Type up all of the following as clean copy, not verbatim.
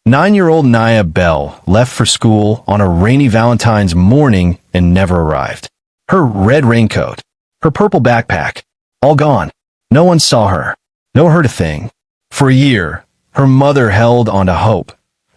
9-year-old Aniyah Bell left for school on a rainy Valentine's morning and never arrived. Her red raincoat, her purple backpack, all gone. No one saw her, nor heard a thing. For a year, her mother held on to hope,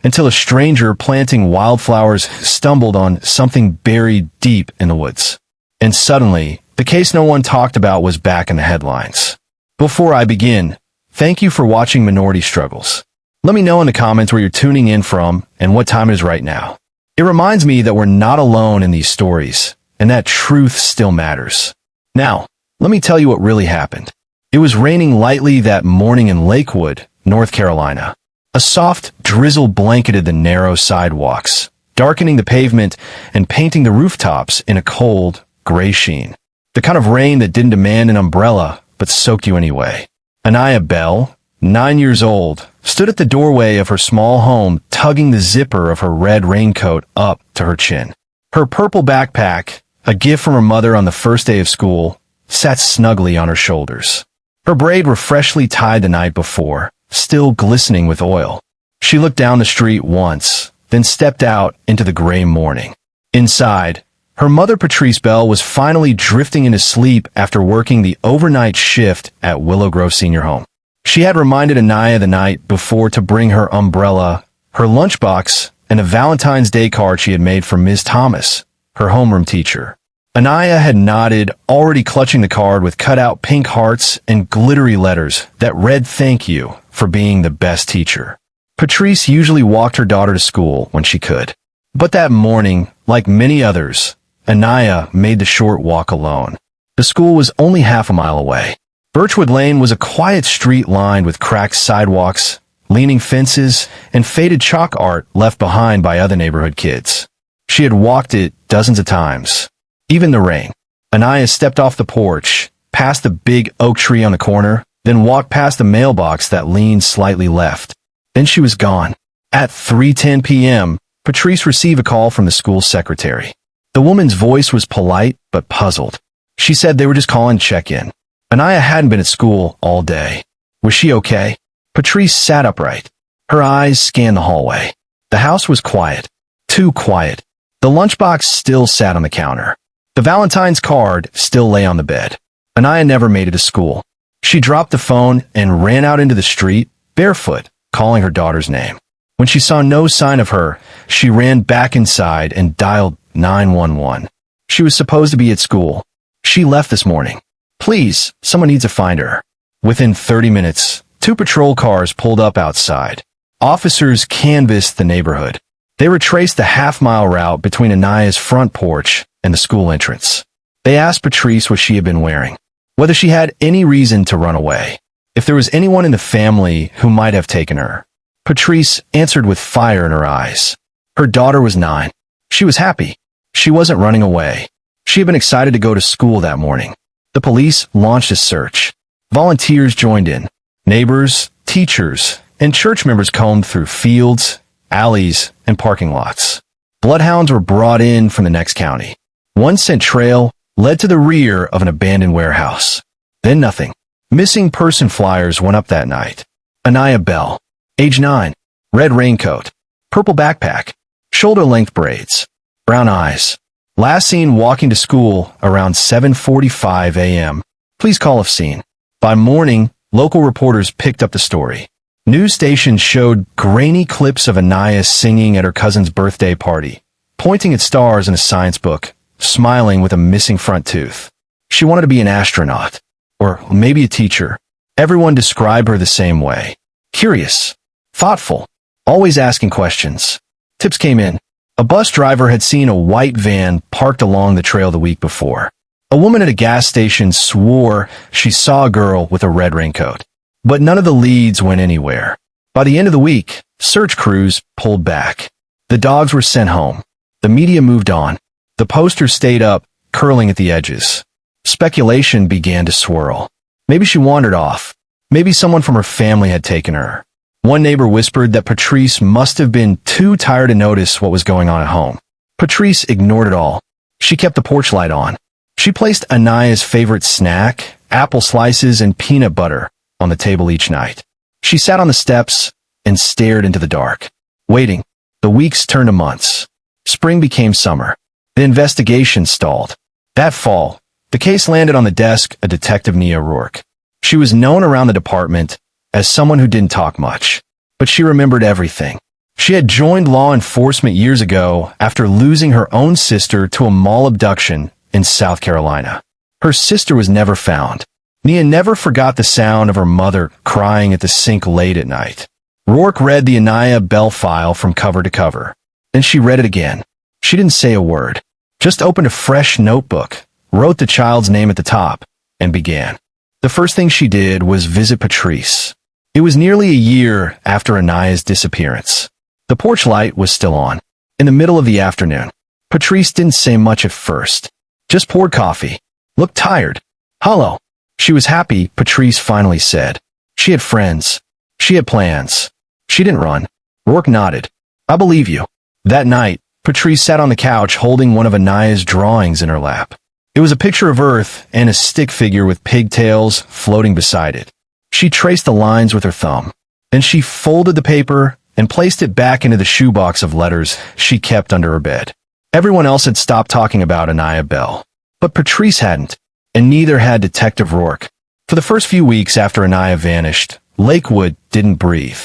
until a stranger planting wildflowers stumbled on something buried deep in the woods. And suddenly, the case no one talked about was back in the headlines. Before I begin, thank you for watching Minority Struggles. Let me know in the comments where you're tuning in from and what time it is right now. It reminds me that we're not alone in these stories, and that truth still matters. Now, let me tell you what really happened. It was raining lightly that morning in Lakewood, North Carolina. A soft drizzle blanketed the narrow sidewalks, darkening the pavement and painting the rooftops in a cold, gray sheen. The kind of rain that didn't demand an umbrella, but soaked you anyway. Aniyah Bell, 9 years old, stood at the doorway of her small home, tugging the zipper of her red raincoat up to her chin. Her purple backpack, a gift from her mother on the first day of school, sat snugly on her shoulders. Her braid were freshly tied the night before, still glistening with oil. She looked down the street once, then stepped out into the gray morning. Inside, her mother Patrice Bell was finally drifting into sleep after working the overnight shift at Willow Grove Senior Home. She had reminded Aniyah the night before to bring her umbrella, her lunchbox, and a Valentine's Day card she had made for Ms. Thomas, her homeroom teacher. Aniyah had nodded, already clutching the card with cut-out pink hearts and glittery letters that read thank you for being the best teacher. Patrice usually walked her daughter to school when she could. But that morning, like many others, Aniyah made the short walk alone. The school was only half a mile away. Birchwood Lane was a quiet street lined with cracked sidewalks, leaning fences, and faded chalk art left behind by other neighborhood kids. She had walked it dozens of times. Even the rain. Aniyah stepped off the porch, past the big oak tree on the corner, then walked past the mailbox that leaned slightly left. Then she was gone. At 3:10 p.m., Patrice received a call from the school secretary. The woman's voice was polite but puzzled. She said they were just calling to check in. Aniyah hadn't been at school all day. Was she okay? Patrice sat upright. Her eyes scanned the hallway. The house was quiet. Too quiet. The lunchbox still sat on the counter. The Valentine's card still lay on the bed. Aniyah never made it to school. She dropped the phone and ran out into the street, barefoot, calling her daughter's name. When she saw no sign of her, she ran back inside and dialed 911. She was supposed to be at school. She left this morning. Please, someone needs to find her. Within 30 minutes, 2 patrol cars pulled up outside. Officers canvassed the neighborhood. They retraced the half-mile route between Aniyah's front porch and the school entrance. They asked Patrice what she had been wearing, whether she had any reason to run away, if there was anyone in the family who might have taken her. Patrice answered with fire in her eyes. Her daughter was 9. She was happy. She wasn't running away. She had been excited to go to school that morning. The police launched a search. Volunteers joined in. Neighbors, teachers, and church members combed through fields, alleys, and parking lots. Bloodhounds were brought in from the next county. One scent trail led to the rear of an abandoned warehouse. Then nothing. Missing person flyers went up that night. Aniyah Bell, age 9, red raincoat, purple backpack, shoulder-length braids, brown eyes. Last seen walking to school around 7:45 a.m. Please call if seen. By morning, local reporters picked up the story. News stations showed grainy clips of Aniyah singing at her cousin's birthday party, pointing at stars in a science book, smiling with a missing front tooth. She wanted to be an astronaut, or maybe a teacher. Everyone described her the same way. Curious, thoughtful, always asking questions. Tips came in. A bus driver had seen a white van parked along the trail the week before. A woman at a gas station swore she saw a girl with a red raincoat. But none of the leads went anywhere. By the end of the week, search crews pulled back. The dogs were sent home. The media moved on. The posters stayed up, curling at the edges. Speculation began to swirl. Maybe she wandered off. Maybe someone from her family had taken her. One neighbor whispered that Patrice must have been too tired to notice what was going on at home. Patrice ignored it all. She kept the porch light on. She placed Aniyah's favorite snack, apple slices and peanut butter, on the table each night. She sat on the steps and stared into the dark. Waiting. The weeks turned to months. Spring became summer. The investigation stalled. That fall, the case landed on the desk of Detective Aniyah Rourke. She was known around the department as someone who didn't talk much, but she remembered everything. She had joined law enforcement years ago after losing her own sister to a mall abduction in South Carolina. Her sister was never found. Aniyah never forgot the sound of her mother crying at the sink late at night. Rourke read the Aniyah Bell file from cover to cover. Then she read it again. She didn't say a word, just opened a fresh notebook, wrote the child's name at the top, and began. The first thing she did was visit Patrice. It was nearly a year after Aniyah's disappearance. The porch light was still on. In the middle of the afternoon, Patrice didn't say much at first, just poured coffee, looked tired. Hello. She was happy, Patrice finally said. She had friends. She had plans. She didn't run. Rourke nodded. I believe you. That night, Patrice sat on the couch holding one of Aniyah's drawings in her lap. It was a picture of Earth and a stick figure with pigtails floating beside it. She traced the lines with her thumb. Then she folded the paper and placed it back into the shoebox of letters she kept under her bed. Everyone else had stopped talking about Aniyah Bell, but Patrice hadn't, and neither had Detective Rourke. For the first few weeks after Aniyah vanished, Lakewood didn't breathe.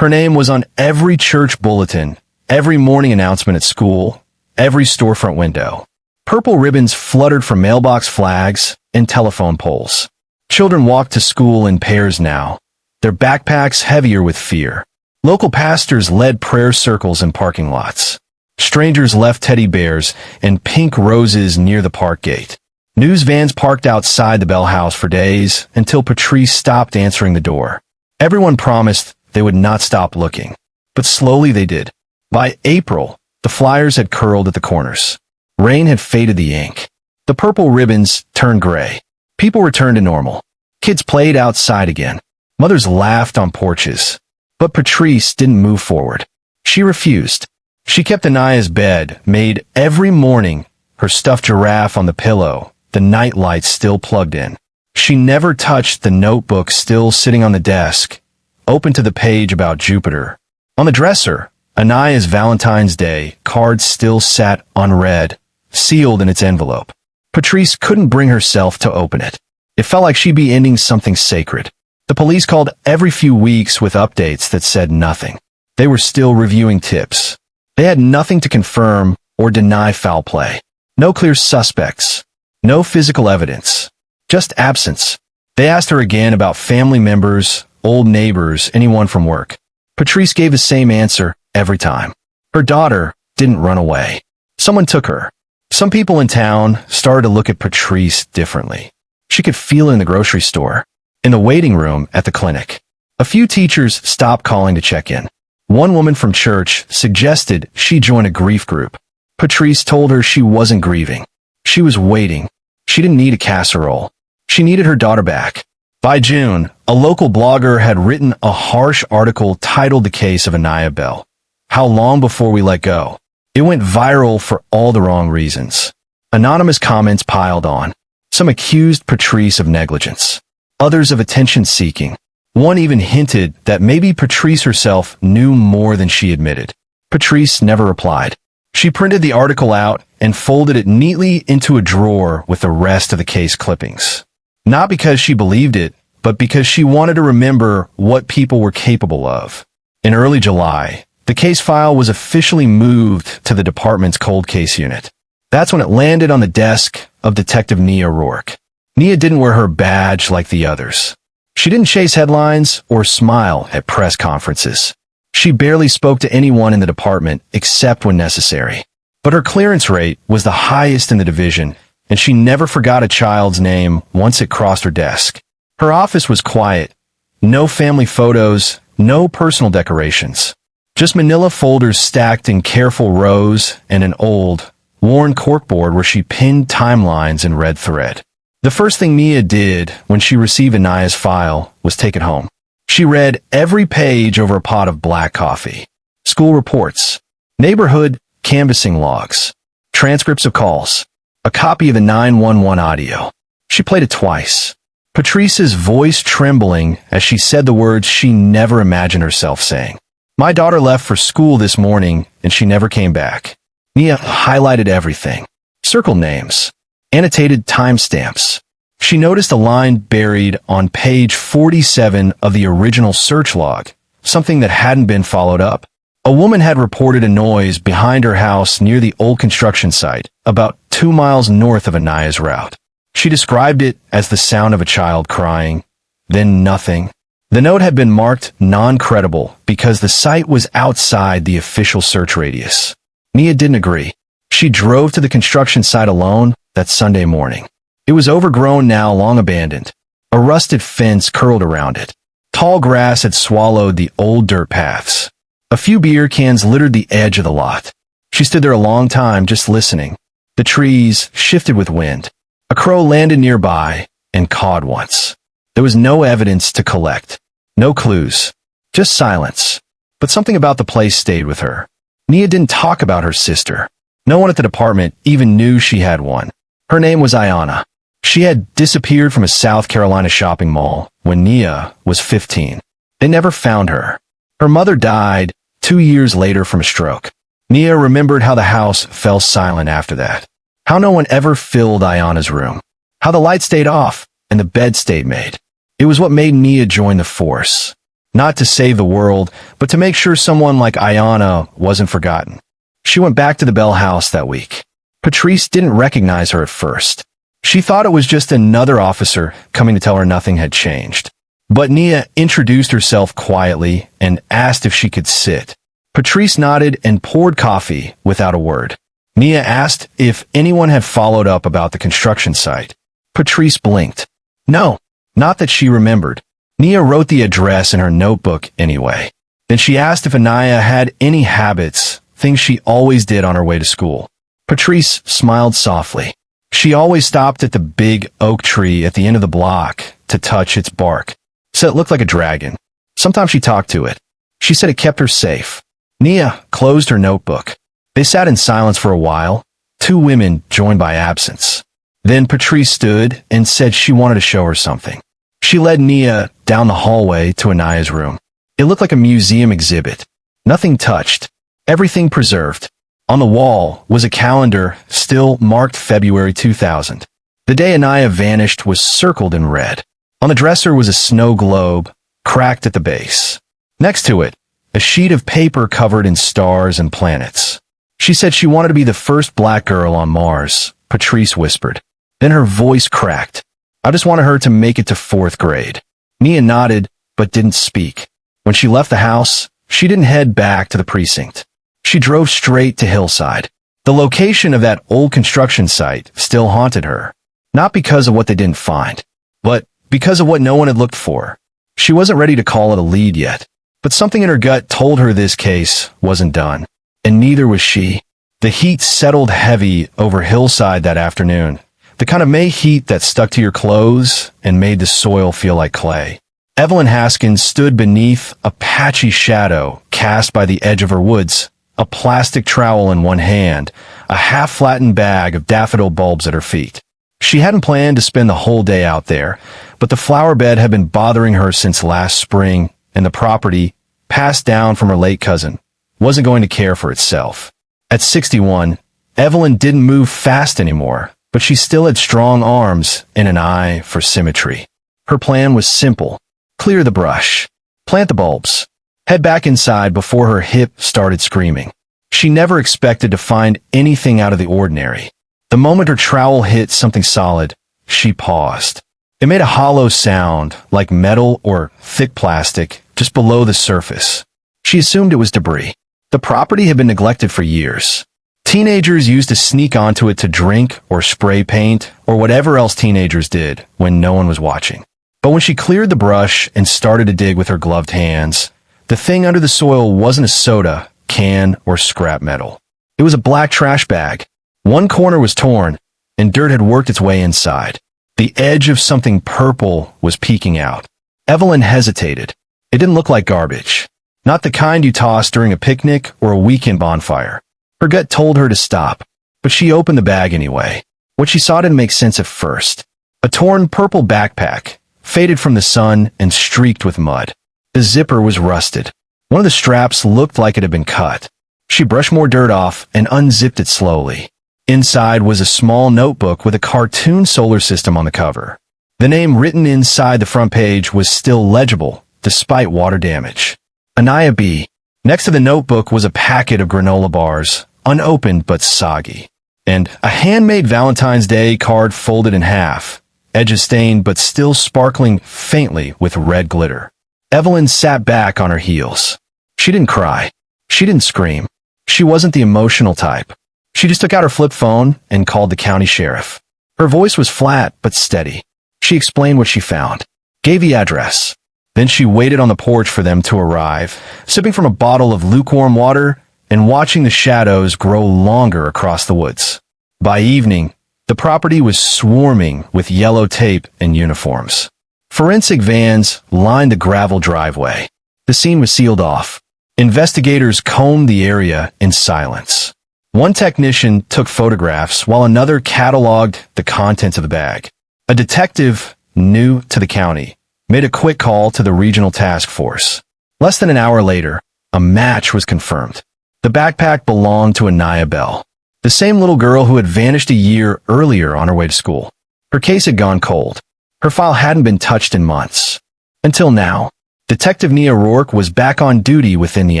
Her name was on every church bulletin, every morning announcement at school, every storefront window. Purple ribbons fluttered from mailbox flags and telephone poles. Children walked to school in pairs now, their backpacks heavier with fear. Local pastors led prayer circles in parking lots. Strangers left teddy bears and pink roses near the park gate. News vans parked outside the Bell house for days until Patrice stopped answering the door. Everyone promised they would not stop looking, but slowly they did. By April, the flyers had curled at the corners. Rain had faded the ink. The purple ribbons turned gray. People returned to normal. Kids played outside again. Mothers laughed on porches. But Patrice didn't move forward. She refused. She kept Aniyah's bed made every morning, her stuffed giraffe on the pillow, the night lights still plugged in. She never touched the notebook still sitting on the desk, open to the page about Jupiter. On the dresser, Aniyah's Valentine's Day card still sat unread, sealed in its envelope. Patrice couldn't bring herself to open it. It felt like she'd be ending something sacred. The police called every few weeks with updates that said nothing. They were still reviewing tips. They had nothing to confirm or deny foul play. No clear suspects. No physical evidence. Just absence. They asked her again about family members, old neighbors, anyone from work. Patrice gave the same answer every time. Her daughter didn't run away. Someone took her. Some people in town started to look at Patrice differently. She could feel it in the grocery store, in the waiting room at the clinic. A few teachers stopped calling to check in. One woman from church suggested she join a grief group. Patrice told her she wasn't grieving. She was waiting. She didn't need a casserole. She needed her daughter back. By June, a local blogger had written a harsh article titled The Case of Aniyah Bell. How long before we let go? It went viral for all the wrong reasons. Anonymous comments piled on. Some accused Patrice of negligence. Others of attention-seeking. One even hinted that maybe Patrice herself knew more than she admitted. Patrice never replied. She printed the article out and folded it neatly into a drawer with the rest of the case clippings. Not because she believed it, but because she wanted to remember what people were capable of. In early July, the case file was officially moved to the department's cold case unit. That's when it landed on the desk of Detective Aniyah Rourke. Aniyah didn't wear her badge like the others. She didn't chase headlines or smile at press conferences. She barely spoke to anyone in the department except when necessary. But her clearance rate was the highest in the division, and she never forgot a child's name once it crossed her desk. Her office was quiet. No family photos, no personal decorations. Just manila folders stacked in careful rows and an old, worn corkboard where she pinned timelines in red thread. The first thing Aniyah did when she received Aniyah's file was take it home. She read every page over a pot of black coffee. School reports, neighborhood canvassing logs, transcripts of calls, a copy of the 911 audio. She played it twice. Patrice's voice trembling as she said the words she never imagined herself saying. My daughter left for school this morning and she never came back. Nia highlighted everything. Circled names. Annotated timestamps. She noticed a line buried on page 47 of the original search log, something that hadn't been followed up. A woman had reported a noise behind her house near the old construction site, about 2 miles north of Aniyah's route. She described it as the sound of a child crying, then nothing. The note had been marked non-credible because the site was outside the official search radius. Nia didn't agree. She drove to the construction site alone that Sunday morning. It was overgrown now, long abandoned. A rusted fence curled around it. Tall grass had swallowed the old dirt paths. A few beer cans littered the edge of the lot. She stood there a long time just listening. The trees shifted with wind. A crow landed nearby and cawed once. There was no evidence to collect. No clues. Just silence. But something about the place stayed with her. Nia didn't talk about her sister. No one at the department even knew she had one. Her name was Ayanna. She had disappeared from a South Carolina shopping mall when Nia was 15. They never found her. Her mother died 2 years later from a stroke. Nia remembered how the house fell silent after that. How no one ever filled Ayanna's room. How the light stayed off and the bed stayed made. It was what made Nia join the force. Not to save the world, but to make sure someone like Ayanna wasn't forgotten. She went back to the Bell house that week. Patrice didn't recognize her at first. She thought it was just another officer coming to tell her nothing had changed. But Nia introduced herself quietly and asked if she could sit. Patrice nodded and poured coffee without a word. Nia asked if anyone had followed up about the construction site. Patrice blinked. No, not that she remembered. Nia wrote the address in her notebook anyway. Then she asked if Aniyah had any habits, things she always did on her way to school. Patrice smiled softly. She always stopped at the big oak tree at the end of the block to touch its bark. Said it looked like a dragon. Sometimes she talked to it. She said it kept her safe. Nia closed her notebook. They sat in silence for a while, 2 women joined by absence. Then Patrice stood and said she wanted to show her something. She led Nia down the hallway to Aniyah's room. It looked like a museum exhibit. Nothing touched. Everything preserved. On the wall was a calendar still marked February 2000. The day Aniyah vanished was circled in red. On the dresser was a snow globe, cracked at the base. Next to it, a sheet of paper covered in stars and planets. She said she wanted to be the first black girl on Mars, Patrice whispered. Then her voice cracked. I just wanted her to make it to 4th grade. Nia nodded, but didn't speak. When she left the house, she didn't head back to the precinct. She drove straight to Hillside. The location of that old construction site still haunted her. Not because of what they didn't find, but because of what no one had looked for. She wasn't ready to call it a lead yet, but something in her gut told her this case wasn't done. And neither was she. The heat settled heavy over Hillside that afternoon. The kind of May heat that stuck to your clothes and made the soil feel like clay. Evelyn Haskins stood beneath a patchy shadow cast by the edge of her woods, a plastic trowel in one hand, a half-flattened bag of daffodil bulbs at her feet. She hadn't planned to spend the whole day out there, but the flower bed had been bothering her since last spring, and the property, passed down from her late cousin, wasn't going to care for itself. At 61, Evelyn didn't move fast anymore, but she still had strong arms and an eye for symmetry. Her plan was simple. Clear the brush. Plant the bulbs. Head back inside before her hip started screaming. She never expected to find anything out of the ordinary. The moment her trowel hit something solid, she paused. It made a hollow sound, like metal or thick plastic, just below the surface. She assumed it was debris. The property had been neglected for years. Teenagers used to sneak onto it to drink or spray paint or whatever else teenagers did when no one was watching. But when she cleared the brush and started to dig with her gloved hands, the thing under the soil wasn't a soda, can, or scrap metal. It was a black trash bag. One corner was torn, and dirt had worked its way inside. The edge of something purple was peeking out. Evelyn hesitated. It didn't look like garbage. Not the kind you toss during a picnic or a weekend bonfire. Her gut told her to stop, but she opened the bag anyway. What she saw didn't make sense at first. A torn purple backpack, faded from the sun and streaked with mud. The zipper was rusted. One of the straps looked like it had been cut. She brushed more dirt off and unzipped it slowly. Inside was a small notebook with a cartoon solar system on the cover. The name written inside the front page was still legible, despite water damage. Aniyah B. Next to the notebook was a packet of granola bars, unopened but soggy, and a handmade Valentine's Day card folded in half, edges stained but still sparkling faintly with red glitter. Evelyn sat back on her heels. She didn't cry. She didn't scream. She wasn't the emotional type. She just took out her flip phone and called the county sheriff. Her voice was flat but steady. She explained what she found, gave the address. Then she waited on the porch for them to arrive, sipping from a bottle of lukewarm water and watching the shadows grow longer across the woods. By evening, the property was swarming with yellow tape and uniforms. Forensic vans lined the gravel driveway. The scene was sealed off. Investigators combed the area in silence. One technician took photographs while another cataloged the contents of the bag. A detective, new to the county, made a quick call to the regional task force. Less than an hour later, a match was confirmed. The backpack belonged to Aniyah Bell, the same little girl who had vanished a year earlier on her way to school. Her case had gone cold. Her file hadn't been touched in months. Until now, Detective Rourke was back on duty within the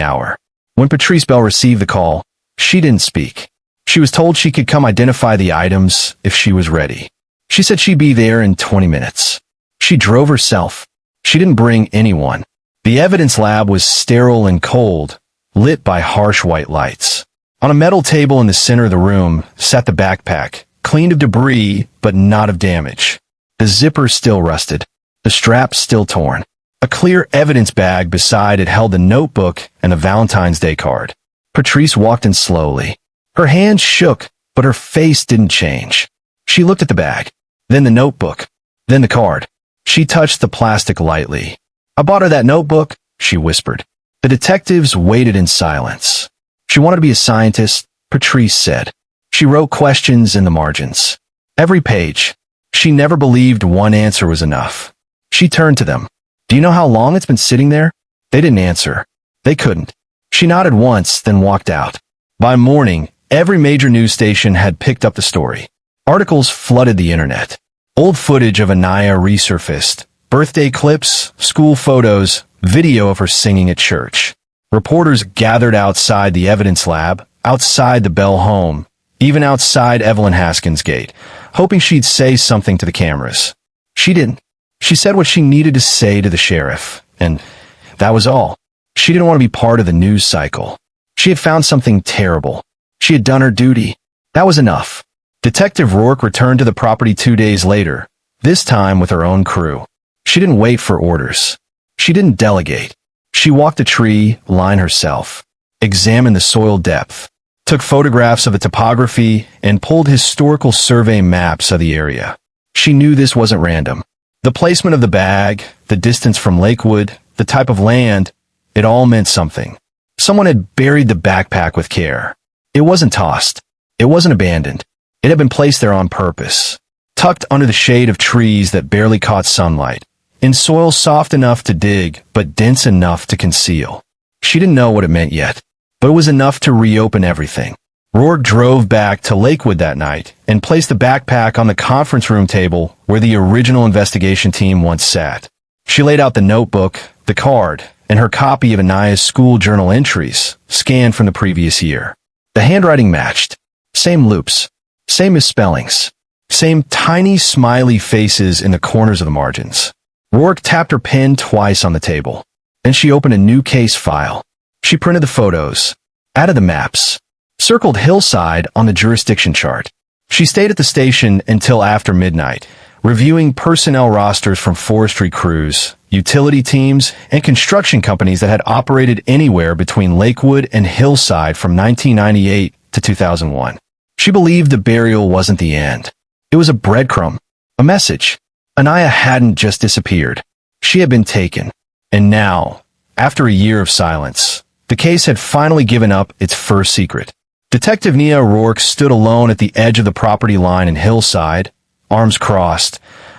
hour. When Patrice Bell received the call, she didn't speak. She was told she could come identify the items if she was ready. She said she'd be there in 20 minutes. She drove herself. She didn't bring anyone. The evidence lab was sterile and cold, lit by harsh white lights. On a metal table in the center of the room sat the backpack, cleaned of debris but not of damage. The zipper still rusted, the strap still torn. A clear evidence bag beside it held the notebook and a Valentine's Day card. Patrice walked in slowly. Her hands shook, but her face didn't change. She looked at the bag, then the notebook, then the card. She touched the plastic lightly. "I bought her that notebook," she whispered. The detectives waited in silence. She wanted to be a scientist, Patrice said. She wrote questions in the margins. Every page. She never believed one answer was enough. She turned to them. "Do you know how long it's been sitting there?" They didn't answer. They couldn't. She nodded once, then walked out. By morning, every major news station had picked up the story. Articles flooded the internet. Old footage of Aniyah resurfaced. Birthday clips, school photos, video of her singing at church. Reporters gathered outside the evidence lab, outside the Bell home, even outside Evelyn Haskins' gate, hoping she'd say something to the cameras. She didn't. She said what she needed to say to the sheriff, and that was all. She didn't want to be part of the news cycle. She had found something terrible. She had done her duty. That was enough. Detective Rourke returned to the property 2 days later, this time with her own crew. She didn't wait for orders. She didn't delegate. She walked a tree line herself, examined the soil depth, took photographs of the topography, and pulled historical survey maps of the area. She knew this wasn't random. The placement of the bag, the distance from Lakewood, the type of land, it all meant something. Someone had buried the backpack with care. It wasn't tossed. It wasn't abandoned. It had been placed there on purpose, tucked under the shade of trees that barely caught sunlight, in soil soft enough to dig but dense enough to conceal. She didn't know what it meant yet, but it was enough to reopen everything. Rourke drove back to Lakewood that night and placed the backpack on the conference room table where the original investigation team once sat. She laid out the notebook, the card, and her copy of Aniyah's school journal entries, scanned from the previous year. The handwriting matched. Same loops. Same misspellings. Same tiny smiley faces in the corners of the margins. Rourke tapped her pen twice on the table. Then she opened a new case file. She printed the photos, added the maps, circled Hillside on the jurisdiction chart. She stayed at the station until after midnight, reviewing personnel rosters from forestry crews, utility teams, and construction companies that had operated anywhere between Lakewood and Hillside from 1998 to 2001. She believed the burial wasn't the end. It was a breadcrumb, a message. Aniyah hadn't just disappeared. She had been taken. And now, after a year of silence, the case had finally given up its first secret. Detective Aniyah Rourke stood alone at the edge of the property line in Hillside, arms crossed,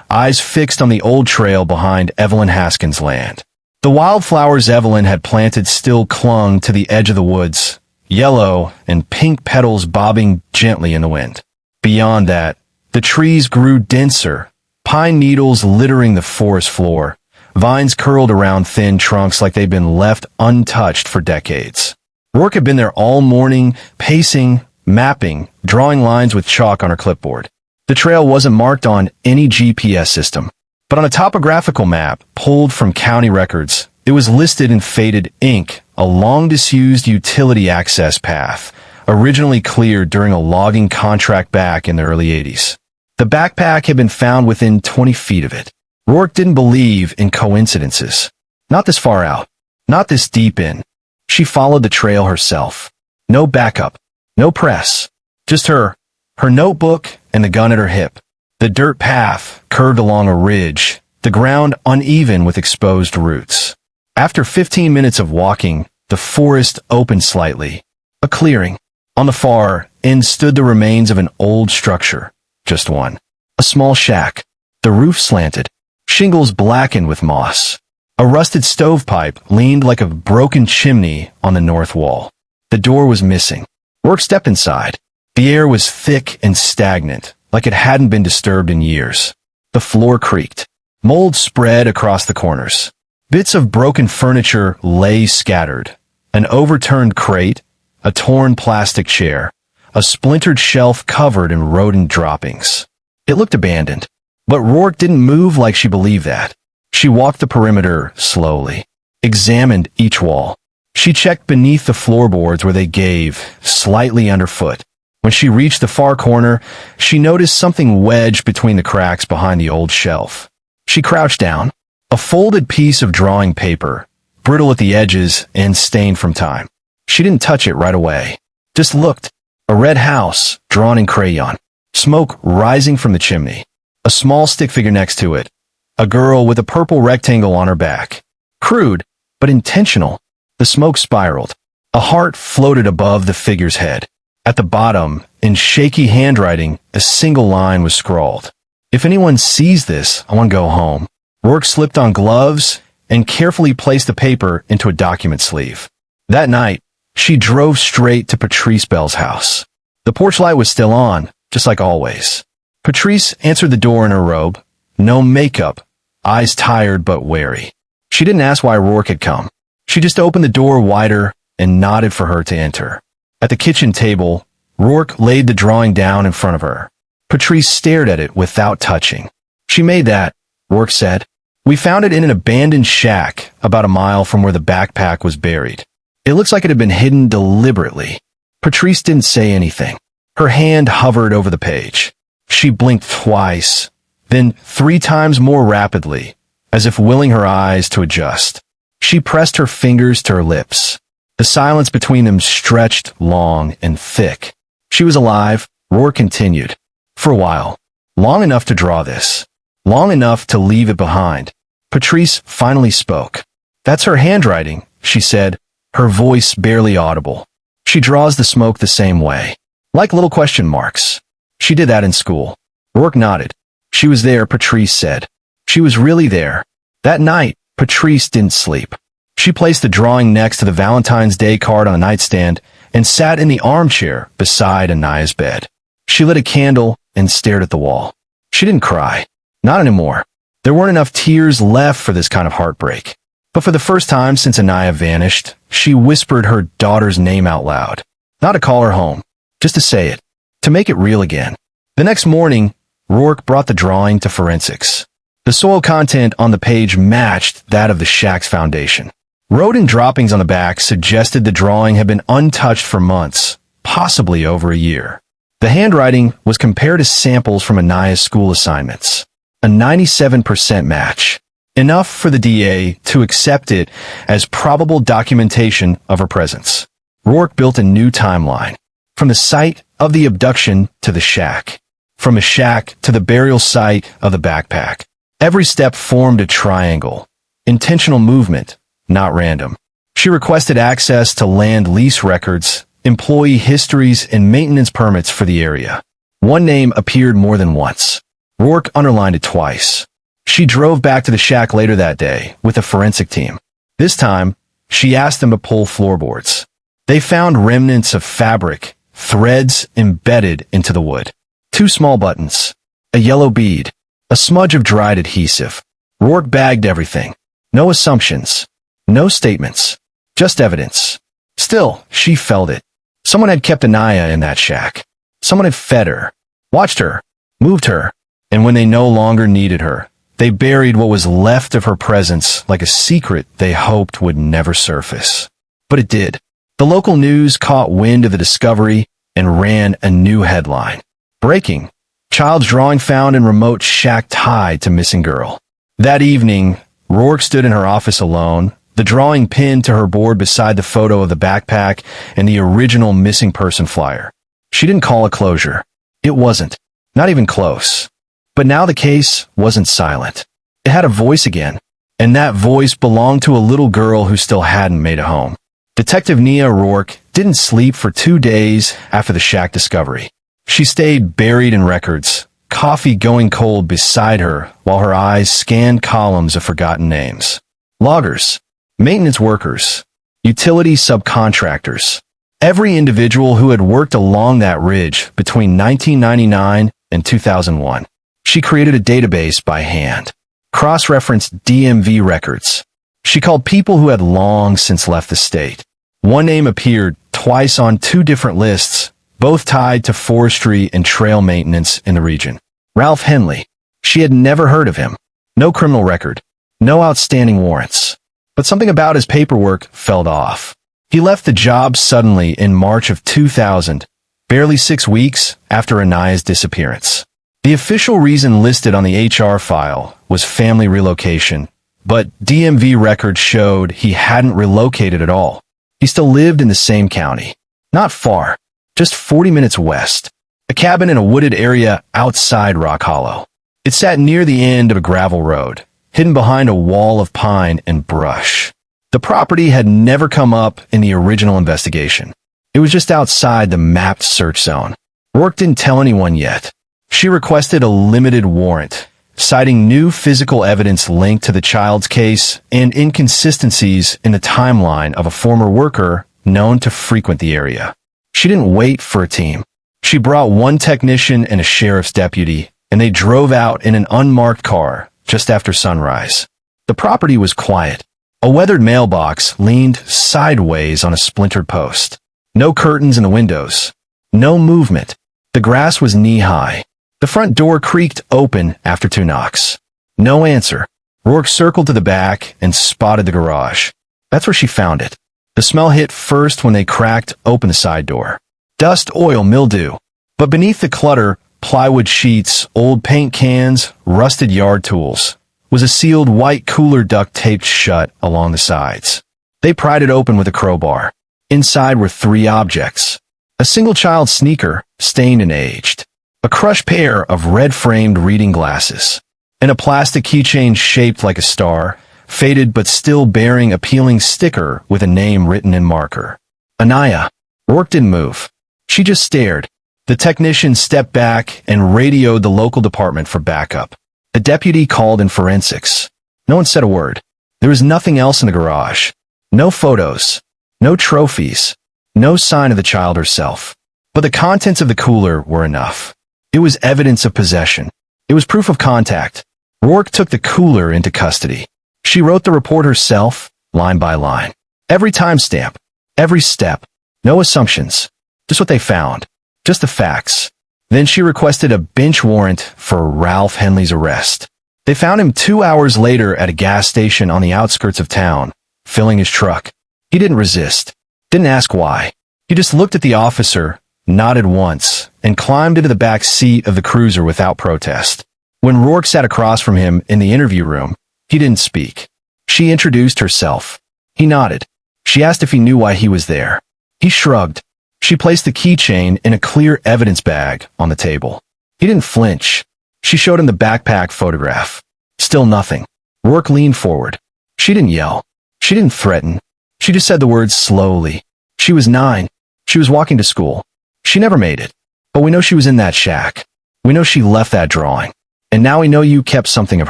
eyes fixed on the old trail behind Evelyn Haskins' land. The wildflowers Evelyn had planted still clung to the edge of the woods, yellow and pink petals bobbing gently in the wind. Beyond that, the trees grew denser, pine needles littering the forest floor, vines curled around thin trunks like they'd been left untouched for decades. Rourke had been there all morning, pacing, mapping, drawing lines with chalk on her clipboard. The trail wasn't marked on any GPS system, but on a topographical map pulled from county records, it was listed in faded ink, a long-disused utility access path, originally cleared during a logging contract back in the early 80s. The backpack had been found within 20 feet of it. Rourke didn't believe in coincidences. Not this far out. Not this deep in. She followed the trail herself. No backup. No press. Just her notebook, and the gun at her hip. The dirt path curved along a ridge, the ground uneven with exposed roots. After 15 minutes of walking, the forest opened slightly. A clearing. On the far end stood the remains of an old structure. Just one. A small shack. The roof slanted. Shingles blackened with moss. A rusted stovepipe leaned like a broken chimney on the north wall. The door was missing. Rourke stepped inside. The air was thick and stagnant, like it hadn't been disturbed in years. The floor creaked. Mold spread across the corners. Bits of broken furniture lay scattered. An overturned crate, a torn plastic chair, a splintered shelf covered in rodent droppings. It looked abandoned, but Rourke didn't move like she believed that. She walked the perimeter slowly, examined each wall. She checked beneath the floorboards where they gave, slightly underfoot. When she reached the far corner, she noticed something wedged between the cracks behind the old shelf. She crouched down. A folded piece of drawing paper, brittle at the edges and stained from time. She didn't touch it right away. Just looked. A red house, drawn in crayon. Smoke rising from the chimney. A small stick figure next to it. A girl with a purple rectangle on her back. Crude, but intentional. The smoke spiraled. A heart floated above the figure's head. At the bottom, in shaky handwriting, a single line was scrawled. If anyone sees this, I want to go home. Rourke slipped on gloves and carefully placed the paper into a document sleeve. That night, she drove straight to Patrice Bell's house. The porch light was still on, just like always. Patrice answered the door in her robe. No makeup, eyes tired but wary. She didn't ask why Rourke had come. She just opened the door wider and nodded for her to enter. At the kitchen table, Rourke laid the drawing down in front of her. Patrice stared at it without touching. She made that, Rourke said. We found it in an abandoned shack about a mile from where the backpack was buried. It looks like it had been hidden deliberately. Patrice didn't say anything. Her hand hovered over the page. She blinked twice, then 3 times more rapidly, as if willing her eyes to adjust. She pressed her fingers to her lips. The silence between them stretched long and thick. She was alive, Rourke continued. For a while. Long enough to draw this. Long enough to leave it behind. Patrice finally spoke. That's her handwriting, she said, her voice barely audible. She draws the smoke the same way. Like little question marks. She did that in school. Rourke nodded. She was there, Patrice said. She was really there. That night, Patrice didn't sleep. She placed the drawing next to the Valentine's Day card on a nightstand and sat in the armchair beside Aniyah's bed. She lit a candle and stared at the wall. She didn't cry. Not anymore. There weren't enough tears left for this kind of heartbreak. But for the first time since Aniyah vanished, she whispered her daughter's name out loud. Not to call her home, just to say it, to make it real again. The next morning, Rourke brought the drawing to forensics. The soil content on the page matched that of the shack's foundation. Rodent droppings on the back suggested the drawing had been untouched for months, possibly over a year. The handwriting was compared to samples from Aniyah's school assignments. A 97% match. Enough for the DA to accept it as probable documentation of her presence. Rourke built a new timeline. From the site of the abduction to the shack. From the shack to the burial site of the backpack. Every step formed a triangle. Intentional movement, not random. She requested access to land lease records, employee histories, and maintenance permits for the area. One name appeared more than once. Rourke underlined it twice. She drove back to the shack later that day with a forensic team. This time, she asked them to pull floorboards. They found remnants of fabric, threads embedded into the wood. 2 small buttons, a yellow bead, a smudge of dried adhesive. Rourke bagged everything. No assumptions, no statements, just evidence. Still, she felt it. Someone had kept Aniyah in that shack. Someone had fed her, watched her, moved her, and when they no longer needed her, they buried what was left of her presence like a secret they hoped would never surface. But it did. The local news caught wind of the discovery and ran a new headline. Breaking. Child's drawing found in remote shack tied to missing girl. That evening, Rourke stood in her office alone, the drawing pinned to her board beside the photo of the backpack and the original missing person flyer. She didn't call it closure. It wasn't. Not even close. But now the case wasn't silent. It had a voice again, and that voice belonged to a little girl who still hadn't made a home. Detective Aniyah Rourke didn't sleep for 2 days after the shack discovery. She stayed buried in records, coffee going cold beside her while her eyes scanned columns of forgotten names. Loggers, maintenance workers, utility subcontractors. Every individual who had worked along that ridge between 1999 and 2001. She created a database by hand, cross-referenced DMV records. She called people who had long since left the state. One name appeared twice on 2 different lists, both tied to forestry and trail maintenance in the region. Ralph Henley. She had never heard of him. No criminal record. No outstanding warrants. But something about his paperwork felt off. He left the job suddenly in March of 2000, barely 6 weeks after Aniyah's disappearance. The official reason listed on the HR file was family relocation, but DMV records showed he hadn't relocated at all. He still lived in the same county. Not far, just 40 minutes west. A cabin in a wooded area outside Rock Hollow. It sat near the end of a gravel road, hidden behind a wall of pine and brush. The property had never come up in the original investigation. It was just outside the mapped search zone. Rourke didn't tell anyone yet. She requested a limited warrant, citing new physical evidence linked to the child's case and inconsistencies in the timeline of a former worker known to frequent the area. She didn't wait for a team. She brought 1 technician and a sheriff's deputy, and they drove out in an unmarked car just after sunrise. The property was quiet. A weathered mailbox leaned sideways on a splintered post. No curtains in the windows. No movement. The grass was knee-high. The front door creaked open after 2 knocks. No answer. Rourke circled to the back and spotted the garage. That's where she found it. The smell hit first when they cracked open the side door. Dust, oil, mildew. But beneath the clutter, plywood sheets, old paint cans, rusted yard tools, was a sealed white cooler duct taped shut along the sides. They pried it open with a crowbar. Inside were 3 objects. A single child's sneaker, stained and aged. A crushed pair of red-framed reading glasses. And a plastic keychain shaped like a star, faded but still bearing a peeling sticker with a name written in marker. Aniyah. Rourke didn't move. She just stared. The technician stepped back and radioed the local department for backup. The deputy called in forensics. No one said a word. There was nothing else in the garage. No photos. No trophies. No sign of the child herself. But the contents of the cooler were enough. It was evidence of possession. It was proof of contact. Rourke took the cooler into custody. She wrote the report herself, line by line. Every timestamp. Every step. No assumptions. Just what they found. Just the facts. Then she requested a bench warrant for Ralph Henley's arrest. They found him 2 hours later at a gas station on the outskirts of town, filling his truck. He didn't resist. Didn't ask why. He just looked at the officer, nodded once, and climbed into the back seat of the cruiser without protest. When Rourke sat across from him in the interview room, he didn't speak. She introduced herself. He nodded. She asked if he knew why he was there. He shrugged. She placed the keychain in a clear evidence bag on the table. He didn't flinch. She showed him the backpack photograph. Still nothing. Rourke leaned forward. She didn't yell. She didn't threaten. She just said the words slowly. She was 9. She was walking to school. She never made it. But we know she was in that shack. We know she left that drawing. And now we know you kept something of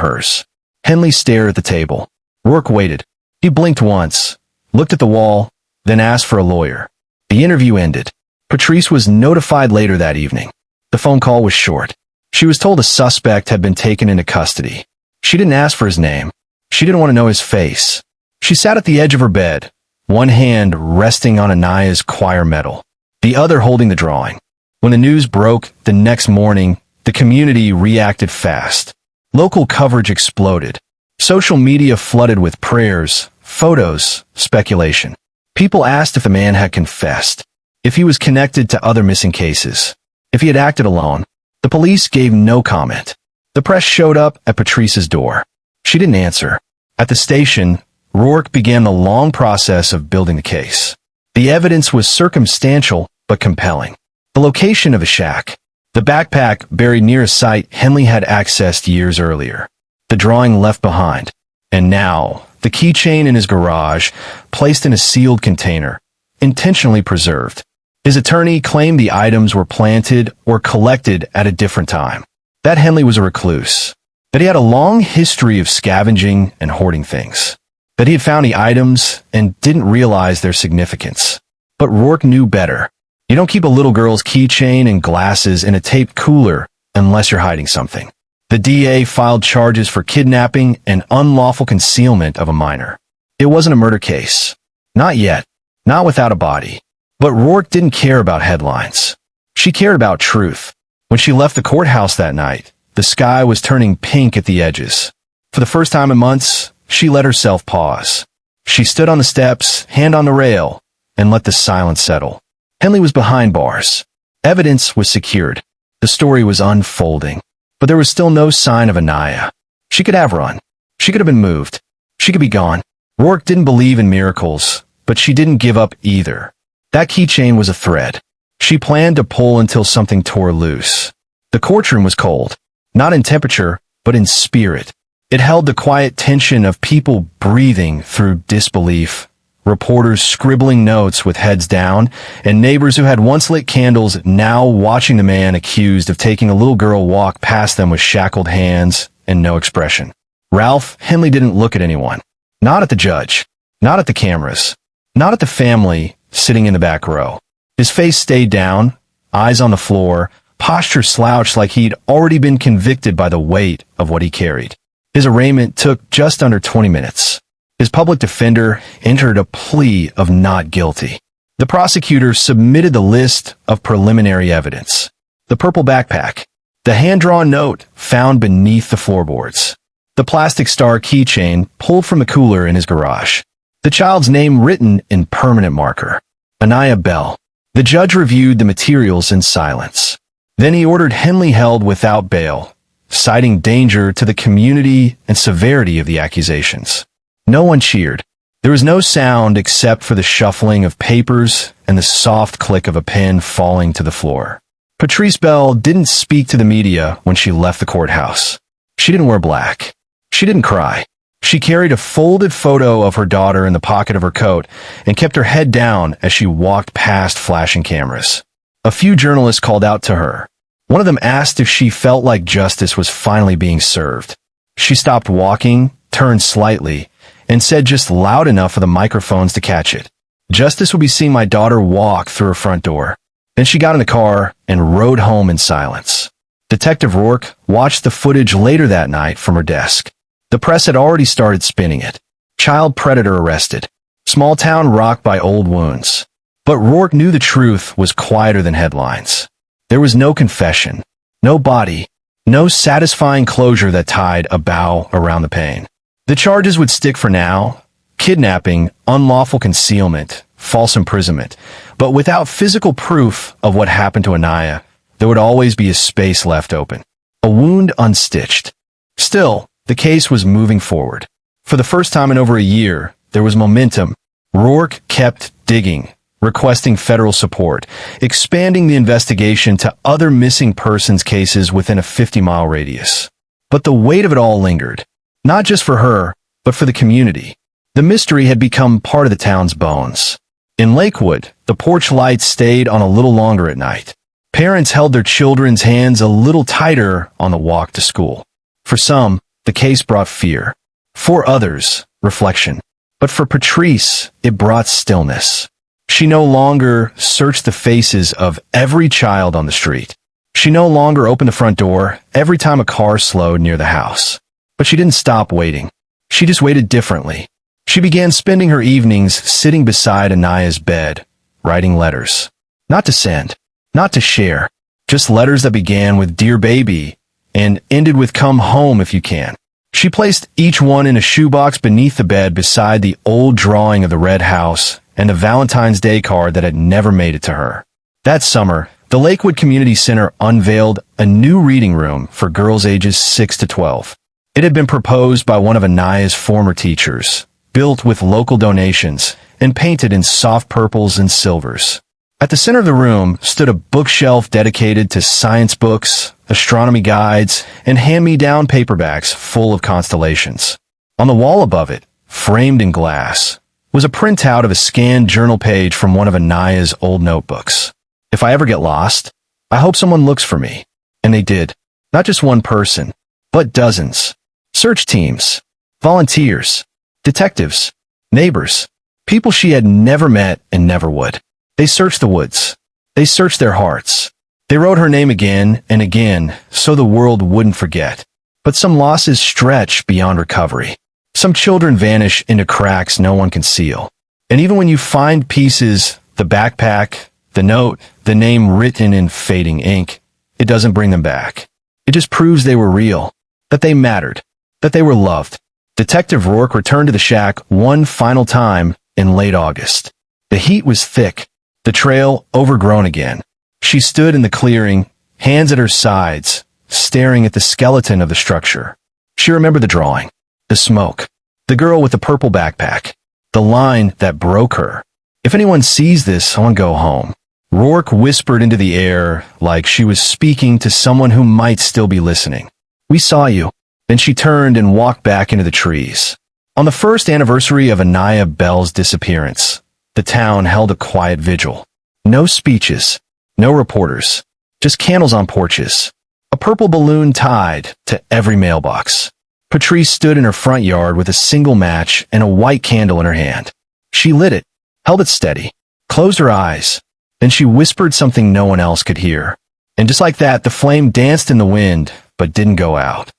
hers. Henley stared at the table. Rourke waited. He blinked once, looked at the wall, then asked for a lawyer. The interview ended. Patrice was notified later that evening. The phone call was short. She was told a suspect had been taken into custody. She didn't ask for his name. She didn't want to know his face. She sat at the edge of her bed, one hand resting on Aniyah's choir medal, the other holding the drawing. When the news broke the next morning, the community reacted fast. Local coverage exploded. Social media flooded with prayers, photos, speculation. People asked if the man had confessed, if he was connected to other missing cases, if he had acted alone. The police gave no comment. The press showed up at Patrice's door. She didn't answer. At the station, Rourke began the long process of building the case. The evidence was circumstantial but compelling. The location of a shack, the backpack buried near a site Henley had accessed years earlier, the drawing left behind, and now the keychain in his garage, placed in a sealed container, intentionally preserved. His attorney claimed the items were planted or collected at a different time, that Henley was a recluse, that he had a long history of scavenging and hoarding things, that he had found the items and didn't realize their significance. But Rourke knew better. You don't keep a little girl's keychain and glasses in a taped cooler unless you're hiding something. The DA filed charges for kidnapping and unlawful concealment of a minor. It wasn't a murder case. Not yet. Not without a body. But Rourke didn't care about headlines. She cared about truth. When she left the courthouse that night, the sky was turning pink at the edges. For the first time in months, she let herself pause. She stood on the steps, hand on the rail, and let the silence settle. Henley was behind bars. Evidence was secured. The story was unfolding. But there was still no sign of Aniyah. She could have run. She could have been moved. She could be gone. Rourke didn't believe in miracles, but she didn't give up either. That keychain was a thread. She planned to pull until something tore loose. The courtroom was cold. Not in temperature, but in spirit. It held the quiet tension of people breathing through disbelief, reporters scribbling notes with heads down, and neighbors who had once lit candles now watching the man accused of taking a little girl walk past them with shackled hands and no expression. Ralph Henley didn't look at anyone. Not at the judge. Not at the cameras. Not at the family sitting in the back row. His face stayed down, eyes on the floor, posture slouched like he'd already been convicted by the weight of what he carried. His arraignment took just under 20 minutes. His public defender entered a plea of not guilty. The prosecutor submitted the list of preliminary evidence. The purple backpack, the hand-drawn note found beneath the floorboards, the plastic star keychain pulled from the cooler in his garage, the child's name written in permanent marker, Aniyah Bell. The judge reviewed the materials in silence. Then he ordered Henley held without bail, citing danger to the community and severity of the accusations. No one cheered. There was no sound except for the shuffling of papers and the soft click of a pen falling to the floor. Patrice Bell didn't speak to the media when she left the courthouse. She didn't wear black. She didn't cry. She carried a folded photo of her daughter in the pocket of her coat and kept her head down as she walked past flashing cameras. A few journalists called out to her. One of them asked if she felt like justice was finally being served. She stopped walking, turned slightly, and said just loud enough for the microphones to catch it. Justice will be seeing my daughter walk through her front door. Then she got in the car and rode home in silence. Detective Rourke watched the footage later that night from her desk. The press had already started spinning it. Child predator arrested. Small town rocked by old wounds. But Rourke knew the truth was quieter than headlines. There was no confession, no body, no satisfying closure that tied a bow around the pain. The charges would stick for now: kidnapping, unlawful concealment, false imprisonment. But without physical proof of what happened to Aniyah, there would always be a space left open, a wound unstitched. Still, the case was moving forward. For the first time in over a year, there was momentum. Rourke kept digging, requesting federal support, expanding the investigation to other missing persons cases within a 50-mile radius. But the weight of it all lingered. Not just for her, but for the community. The mystery had become part of the town's bones. In Lakewood, the porch lights stayed on a little longer at night. Parents held their children's hands a little tighter on the walk to school. For some, the case brought fear. For others, reflection. But for Patrice, it brought stillness. She no longer searched the faces of every child on the street. She no longer opened the front door every time a car slowed near the house. But she didn't stop waiting. She just waited differently. She began spending her evenings sitting beside Aniyah's bed, writing letters. Not to send, not to share, just letters that began with "Dear Baby" and ended with "Come home if you can." She placed each one in a shoebox beneath the bed beside the old drawing of the red house and the Valentine's Day card that had never made it to her. That summer, the Lakewood Community Center unveiled a new reading room for girls ages 6 to 12. It had been proposed by one of Aniyah's former teachers, built with local donations, and painted in soft purples and silvers. At the center of the room stood a bookshelf dedicated to science books, astronomy guides, and hand-me-down paperbacks full of constellations. On the wall above it, framed in glass, was a printout of a scanned journal page from one of Aniyah's old notebooks. If I ever get lost, I hope someone looks for me. And they did. Not just one person, but dozens. Search teams, volunteers, detectives, neighbors, people she had never met and never would. They searched the woods. They searched their hearts. They wrote her name again and again so the world wouldn't forget. But some losses stretch beyond recovery. Some children vanish into cracks no one can seal. And even when you find pieces, the backpack, the note, the name written in fading ink, it doesn't bring them back. It just proves they were real, that they mattered, that they were loved. Detective Rourke returned to the shack one final time in late August. The heat was thick, the trail overgrown again. She stood in the clearing, hands at her sides, staring at the skeleton of the structure. She remembered the drawing, the smoke, the girl with the purple backpack, the line that broke her. If anyone sees this, I want to go home. Rourke whispered into the air like she was speaking to someone who might still be listening. We saw you. Then she turned and walked back into the trees. On the first anniversary of Aniyah Bell's disappearance, the town held a quiet vigil. No speeches, no reporters, just candles on porches. A purple balloon tied to every mailbox. Patrice stood in her front yard with a single match and a white candle in her hand. She lit it, held it steady, closed her eyes. Then she whispered something no one else could hear. And just like that, the flame danced in the wind, but didn't go out.